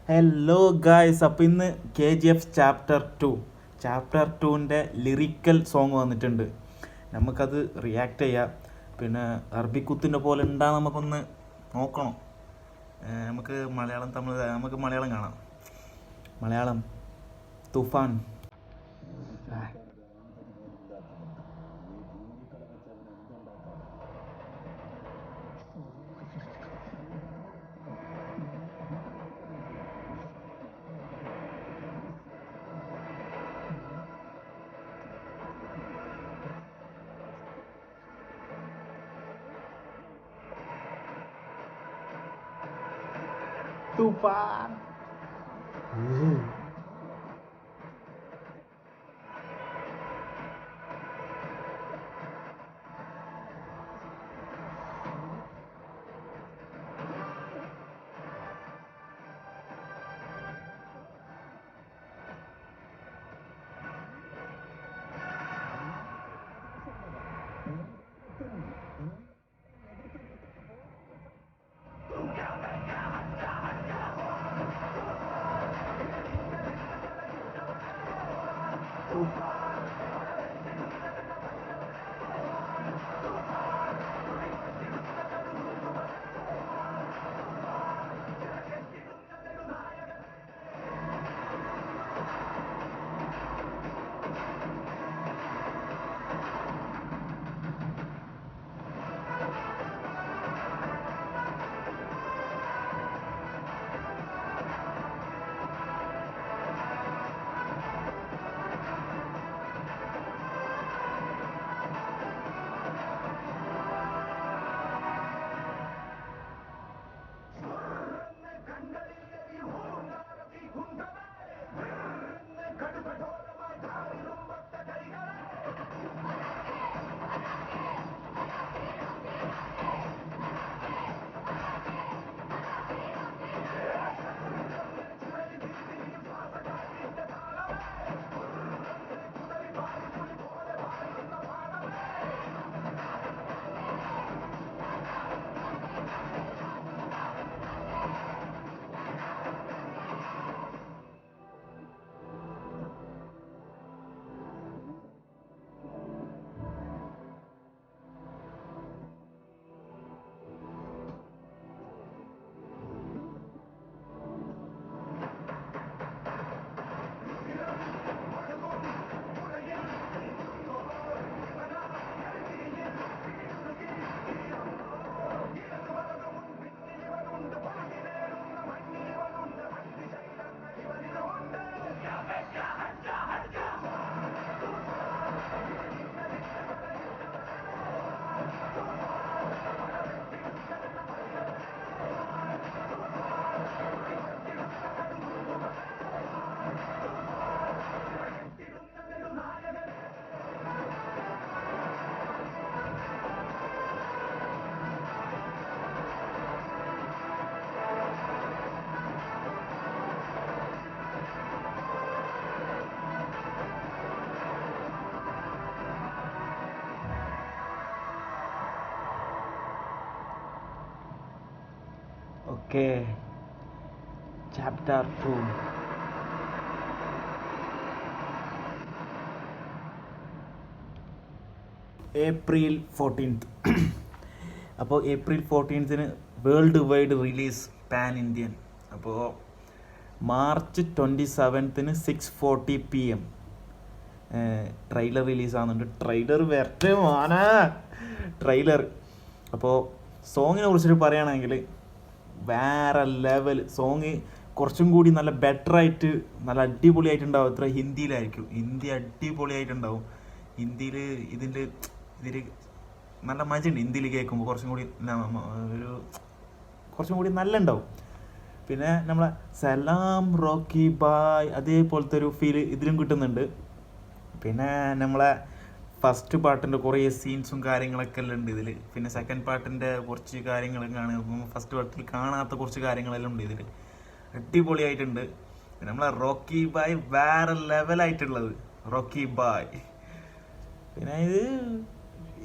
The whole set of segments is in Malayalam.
ഹലോ ഗായ്സ്, അപ്പോൾ ഇന്ന് KGF ചാപ്റ്റർ 2ൻ്റെ ലിറിക്കൽ സോങ് വന്നിട്ടുണ്ട്. നമുക്കത് റിയാക്ട് ചെയ്യാം. പിന്നെ അറബിക്കുത്തിൻ്റെ പോലെ ഉണ്ടാ നമുക്കൊന്ന് നോക്കണം. നമുക്ക് മലയാളം തമിഴ് നമുക്ക് മലയാളം കാണാം. Malayalam Toofan. Toofan. Okay, chapter 2. April 14th. അപ്പോൾ April 14th world wide release pan Indian. അപ്പോൾ March 27th 6:40 PM ട്രെയിലർ റിലീസാകുന്നുണ്ട്. ട്രെയിലർ വരട്ടെ മാനാ, ട്രെയിലർ. അപ്പോൾ സോങ്ങിനെ കുറിച്ചിട്ട് പറയുകയാണെങ്കിൽ വേറെ ലെവൽ സോങ്. കുറച്ചും കൂടി നല്ല ബെറ്ററായിട്ട് നല്ല അടിപൊളിയായിട്ടുണ്ടാവും. ഇത്ര ഹിന്ദിയിലായിരിക്കും. ഹിന്ദി അടിപൊളിയായിട്ടുണ്ടാവും. ഹിന്ദിയിൽ ഇതിൽ നല്ല മജയുണ്ട്. ഹിന്ദിയിൽ കേൾക്കുമ്പോൾ കുറച്ചും കൂടി നല്ല ഉണ്ടാവും. പിന്നെ നമ്മളെ സലാം റോക്കി ബായ് അതേപോലത്തെ ഒരു ഫീല് ഇതിലും കിട്ടുന്നുണ്ട്. പിന്നെ നമ്മളെ ഫസ്റ്റ് പാർട്ടിൻ്റെ കുറേ സീൻസും കാര്യങ്ങളൊക്കെ എല്ലാം ഉണ്ട് ഇതിൽ. പിന്നെ സെക്കൻഡ് പാർട്ടിൻ്റെ കുറച്ച് കാര്യങ്ങളും കാണും. ഫസ്റ്റ് പാർട്ടിൽ കാണാത്ത കുറച്ച് കാര്യങ്ങളെല്ലാം ഉണ്ട് ഇതിൽ. അടിപൊളിയായിട്ടുണ്ട്. പിന്നെ നമ്മളെ റോക്കി ബായ് വേറെ ലെവലായിട്ടുള്ളത് റോക്കി ബായ്. പിന്നെ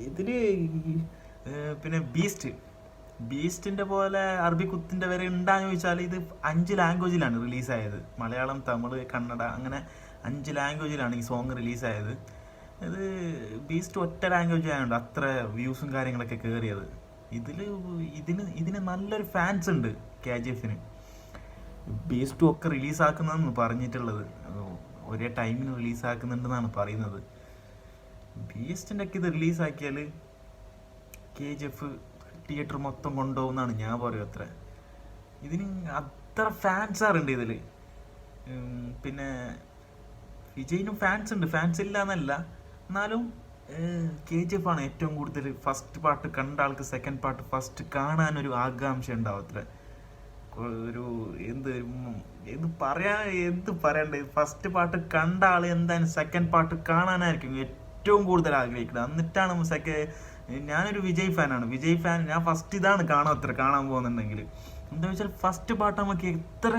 ഇതിൽ പിന്നെ ബീസ്റ്റ് ബീസ്റ്റിന്റെ പോലെ അറബി കുത്തിന്റെ വരെ ഉണ്ടാന്ന് ചോദിച്ചാൽ ഇത് 5 ലാംഗ്വേജിലാണ് റിലീസായത്. മലയാളം, തമിഴ്, കന്നഡ അങ്ങനെ 5 ലാംഗ്വേജിലാണ് ഈ സോങ് റിലീസായത്. ഇത് ബീസ്റ്റ് ഒറ്റ ലാംഗ്വേജ് ആയതുകൊണ്ട് അത്ര വ്യൂസും കാര്യങ്ങളൊക്കെ കയറിയത്. ഇതിന് നല്ലൊരു ഫാൻസ് ഉണ്ട് KGF-ന്. ബീസ്റ്റും ഒക്കെ റിലീസാക്കുന്നതെന്ന് പറഞ്ഞിട്ടുള്ളത്, ഒരേ ടൈമിന് റിലീസാക്കുന്നുണ്ടെന്നാണ് പറയുന്നത്. ബീസ്റ്റിൻ്റെ ഒക്കെ ഇത് റിലീസാക്കിയാൽ KGF തിയേറ്റർ മൊത്തം കൊണ്ടുപോകുന്നതാണ് ഞാൻ പറയും. ഇതിന് അത്ര ഫാൻസാറുണ്ട് ഇതിൽ. പിന്നെ വിജയിനും ഫാൻസ് ഉണ്ട്, ഫാൻസ് ഇല്ല എന്നല്ല. എന്നാലും KGF ആണ് ഏറ്റവും കൂടുതൽ. ഫസ്റ്റ് പാർട്ട് കണ്ട ആൾക്ക് സെക്കൻഡ് പാർട്ട് ഫസ്റ്റ് കാണാനൊരു ആകാംക്ഷ ഉണ്ടാവും. ഒരു എന്ത് പറയണ്ടേ, ഫസ്റ്റ് പാർട്ട് കണ്ട ആൾ എന്തായാലും സെക്കൻഡ് പാർട്ട് കാണാനായിരിക്കും ഏറ്റവും കൂടുതൽ ആഗ്രഹിക്കുന്നത്. എന്നിട്ടാണ് ഞാനൊരു വിജയ് ഫാനാണ്. വിജയ് ഫാൻ ഞാൻ ഫസ്റ്റ് ഇതാണ് കാണാൻ പോകുന്നുണ്ടെങ്കിൽ. എന്താ വെച്ചാൽ ഫസ്റ്റ് പാർട്ട് നമുക്ക് എത്ര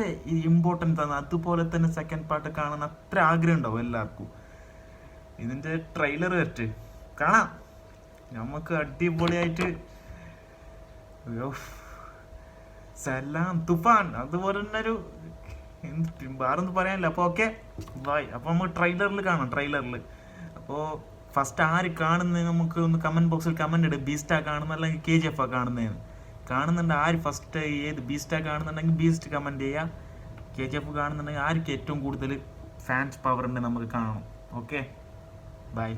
ഇമ്പോർട്ടൻസ് ആണ്, അതുപോലെ തന്നെ സെക്കൻഡ് പാർട്ട് കാണാൻ അത്ര ആഗ്രഹം ഉണ്ടാവും എല്ലാവർക്കും. ഇതിൻ്റെ ട്രെയിലർ വരട്ടെ, കാണാം നമുക്ക് അടിപൊളിയായിട്ട്. സലാം തുഫാൻ അതുപോലെ തന്നെ ഒരു വേറൊന്നും പറയാനില്ല. അപ്പോൾ ഓക്കെ ബൈ. അപ്പോൾ നമുക്ക് ട്രെയിലറിൽ കാണാം. അപ്പോൾ ഫസ്റ്റ് ആര് കാണുന്നത് നമുക്ക് ഒന്ന് കമൻറ്റ് ബോക്സിൽ കമൻറ്റ് ഇടും. ബീസ്റ്റാ കാണുന്ന അല്ലെങ്കിൽ KGF കാണുന്നതെന്ന്. കാണുന്നുണ്ട് ആര് ഫസ്റ്റ് ഏത് ബീസ്റ്റാ കാണുന്നുണ്ടെങ്കിൽ ബീസ്റ്റ് കമൻറ്റ് ചെയ്യുക. KGF കാണുന്നുണ്ടെങ്കിൽ ആർക്ക് ഏറ്റവും കൂടുതൽ ഫാൻസ് പവർ ഉണ്ട് നമുക്ക് കാണണം. Okay bye.